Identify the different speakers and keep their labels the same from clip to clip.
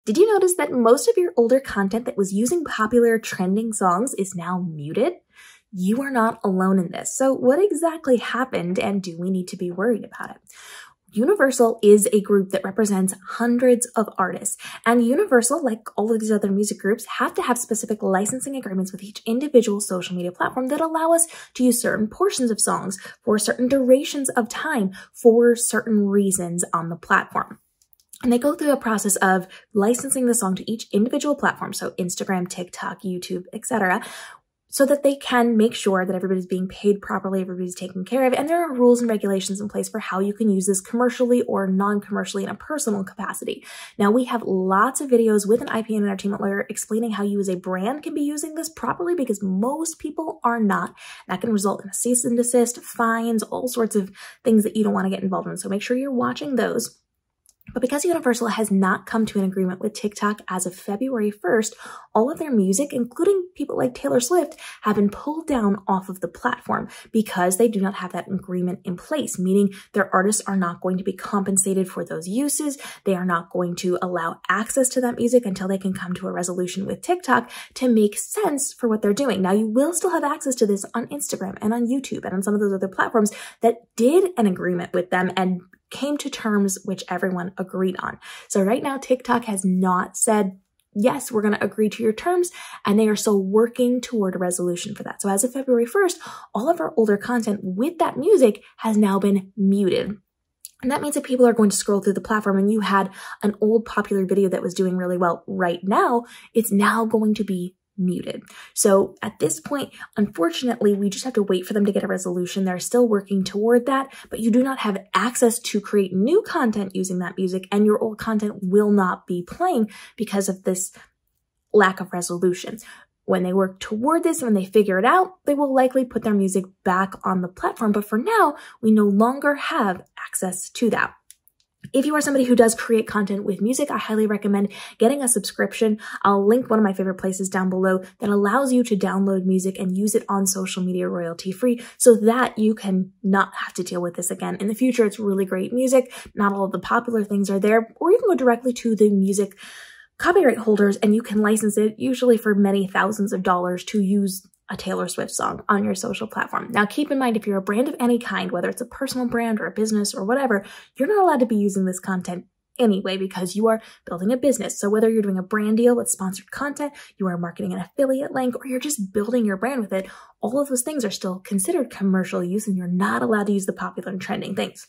Speaker 1: Did you notice that most of your older content that was using popular trending songs is now muted? You are not alone in this. So what exactly happened, and do we need to be worried about it? Universal is a group that represents hundreds of artists, and Universal, like all of these other music groups, have to have specific licensing agreements with each individual social media platform that allow us to use certain portions of songs for certain durations of time for certain reasons on the platform. And they go through a process of licensing the song to each individual platform, so Instagram, TikTok, YouTube, etc., so that they can make sure that everybody's being paid properly, everybody's taken care of, and there are rules and regulations in place for how you can use this commercially or non-commercially in a personal capacity. Now, we have lots of videos with an IP and entertainment lawyer explaining how you as a brand can be using this properly, because most people are not. That can result in a cease and desist, fines, all sorts of things that you don't want to get involved in. So make sure you're watching those. But because Universal has not come to an agreement with TikTok as of February 1st, all of their music, including people like Taylor Swift, have been pulled down off of the platform because they do not have that agreement in place, meaning their artists are not going to be compensated for those uses. They are not going to allow access to that music until they can come to a resolution with TikTok to make sense for what they're doing. Now, you will still have access to this on Instagram and on YouTube and on some of those other platforms that did an agreement with them and came to terms which everyone agreed on. So right now, TikTok has not said, yes, we're going to agree to your terms, and they are still working toward a resolution for that. So as of February 1st, all of our older content with that music has now been muted. And that means that people are going to scroll through the platform and you had an old popular video that was doing really well right now, it's now going to be muted. So at this point, unfortunately, we just have to wait for them to get a resolution. They're still working toward that, but you do not have access to create new content using that music, and your old content will not be playing because of this lack of resolution. When they work toward this and when they figure it out, they will likely put their music back on the platform. But for now, we no longer have access to that. If you are somebody who does create content with music, I highly recommend getting a subscription. I'll link one of my favorite places down below that allows you to download music and use it on social media royalty-free so that you can not have to deal with this again. In the future, it's really great music. Not all of the popular things are there, or you can go directly to the music copyright holders and you can license it, usually for many thousands of dollars, to use a Taylor Swift song on your social platform. Now, keep in mind, if you're a brand of any kind, whether it's a personal brand or a business or whatever, you're not allowed to be using this content anyway because you are building a business. So whether you're doing a brand deal with sponsored content, you are marketing an affiliate link, or you're just building your brand with it, all of those things are still considered commercial use and you're not allowed to use the popular and trending things.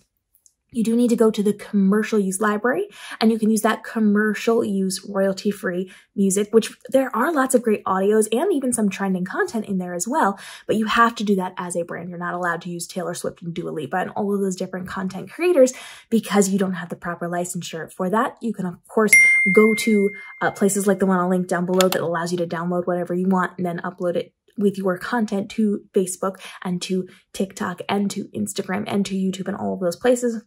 Speaker 1: You do need to go to the commercial use library, and you can use that commercial use royalty-free music, which there are lots of great audios and even some trending content in there as well, but you have to do that as a brand. You're not allowed to use Taylor Swift and Dua Lipa and all of those different content creators because you don't have the proper licensure for that. You can, of course, go to places like the one I'll link down below that allows you to download whatever you want and then upload it with your content to Facebook and to TikTok and to Instagram and to YouTube and all of those places.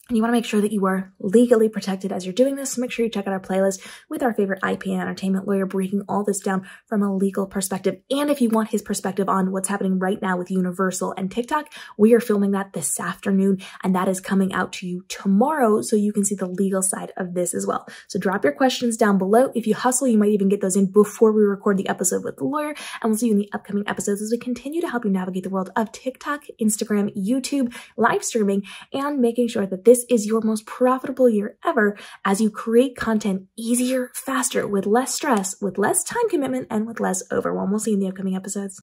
Speaker 1: And you want to make sure that you are legally protected as you're doing this. So make sure you check out our playlist with our favorite IP and entertainment lawyer, breaking all this down from a legal perspective. And if you want his perspective on what's happening right now with Universal and TikTok, we are filming that this afternoon, and that is coming out to you tomorrow so you can see the legal side of this as well. So drop your questions down below. If you hustle, you might even get those in before we record the episode with the lawyer. And we'll see you in the upcoming episodes as we continue to help you navigate the world of TikTok, Instagram, YouTube, live streaming, and making sure that this is your most profitable year ever as you create content easier, faster, with less stress, with less time commitment, and with less overwhelm. We'll see you in the upcoming episodes.